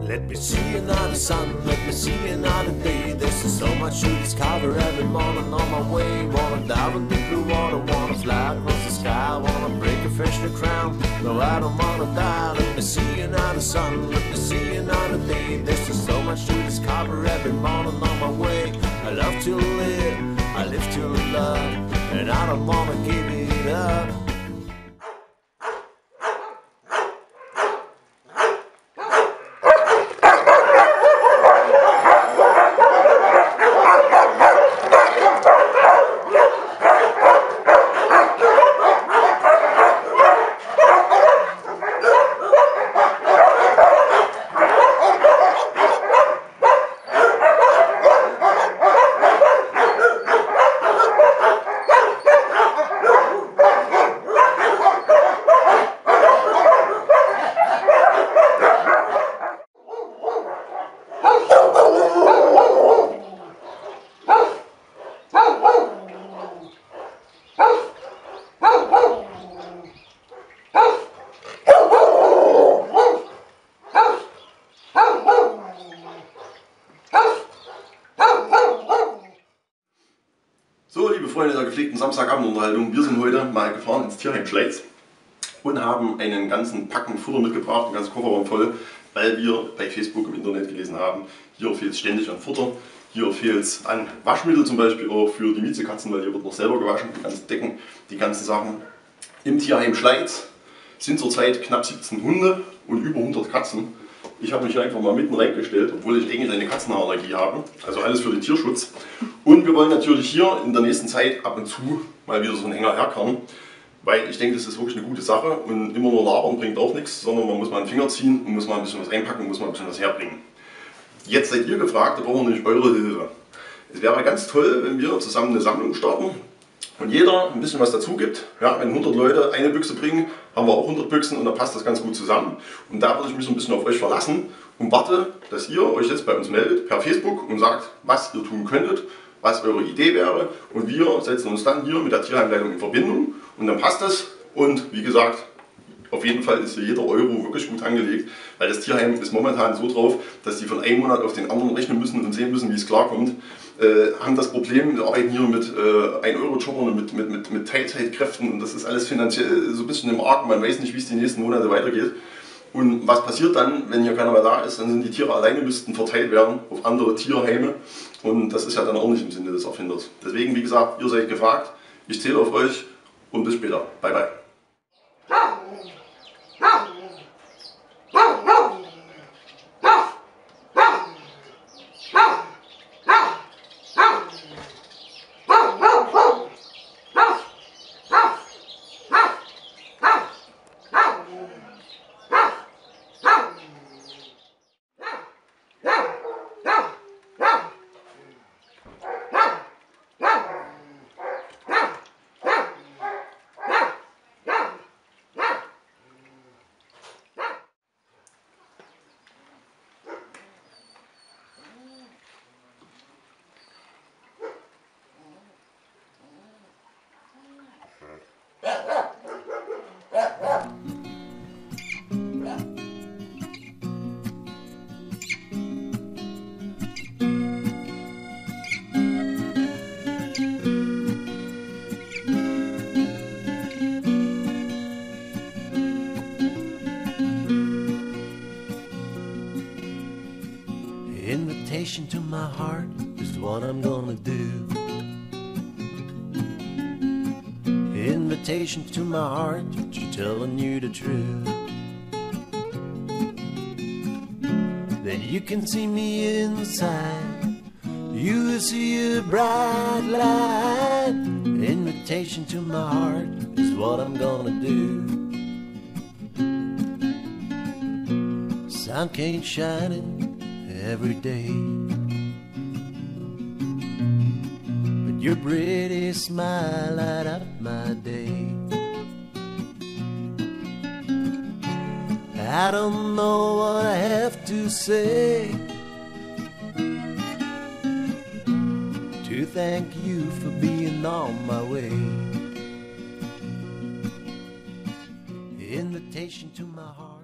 Let me see another sun, let me see another day. There's so much to discover every morning on my way. Wanna dive into blue water, wanna fly across the sky, wanna break a fish to crown. No, I don't wanna die. Let me see another sun, let me see another day. There's so much to discover every morning on my way. I love to live, I live to love, and I don't wanna give it up. So, liebe Freunde der gepflegten Samstagabendunterhaltung, wir sind heute mal gefahren ins Tierheim Schleiz und haben einen ganzen Packen Futter mitgebracht, einen ganzen Kofferraum voll, weil wir bei Facebook im Internet gelesen haben, hier fehlt es ständig an Futter, hier fehlt es an Waschmittel zum Beispiel auch für die Miezekatzen, weil hier wird noch selber gewaschen, die ganzen Decken, die ganzen Sachen. Im Tierheim Schleiz sind zurzeit knapp 17 Hunde und über 100 Katzen. Ich habe mich einfach mal mitten reingestellt, obwohl ich eigentlich eine Katzenhaarallergie habe, also alles für den Tierschutz. Und wir wollen natürlich hier in der nächsten Zeit ab und zu mal wieder so einen Hänger herkarren, weil ich denke, das ist wirklich eine gute Sache und immer nur labern bringt auch nichts, sondern man muss mal einen Finger ziehen und muss mal ein bisschen was einpacken und muss mal ein bisschen was herbringen. Jetzt seid ihr gefragt, da brauchen wir nämlich eure Hilfe. Es wäre ganz toll, wenn wir zusammen eine Sammlung starten und jeder ein bisschen was dazu gibt. Ja, wenn 100 Leute eine Büchse bringen, haben wir auch 100 Büchsen und dann passt das ganz gut zusammen. Und da würde ich mich so ein bisschen auf euch verlassen und warte, dass ihr euch jetzt bei uns meldet per Facebook und sagt, was ihr tun könntet, was eure Idee wäre, und wir setzen uns dann hier mit der Tierheimleitung in Verbindung und dann passt das. Und wie gesagt, auf jeden Fall ist hier jeder Euro wirklich gut angelegt, weil das Tierheim ist momentan so drauf, dass die von einem Monat auf den anderen rechnen müssen und sehen müssen, wie es klarkommt. Haben das Problem, wir arbeiten hier mit 1-Euro-Jobbern und mit Teilzeitkräften und das ist alles finanziell so ein bisschen im Argen, man weiß nicht, wie es die nächsten Monate weitergeht. Und was passiert dann, wenn hier keiner mehr da ist? Dann sind die Tiere alleine, müssten verteilt werden auf andere Tierheime und das ist ja dann auch nicht im Sinne des Erfinders. Deswegen, wie gesagt, ihr seid gefragt, ich zähle auf euch und bis später. Bye bye. Invitation to my heart is what I'm gonna do. Invitation to my heart, just telling you the truth. That you can see me inside, you will see a bright light. Invitation to my heart is what I'm gonna do. Sun can't shine it every day, but your pretty smile light up my day. I don't know what I have to say to thank you for being on my way. Invitation to my heart.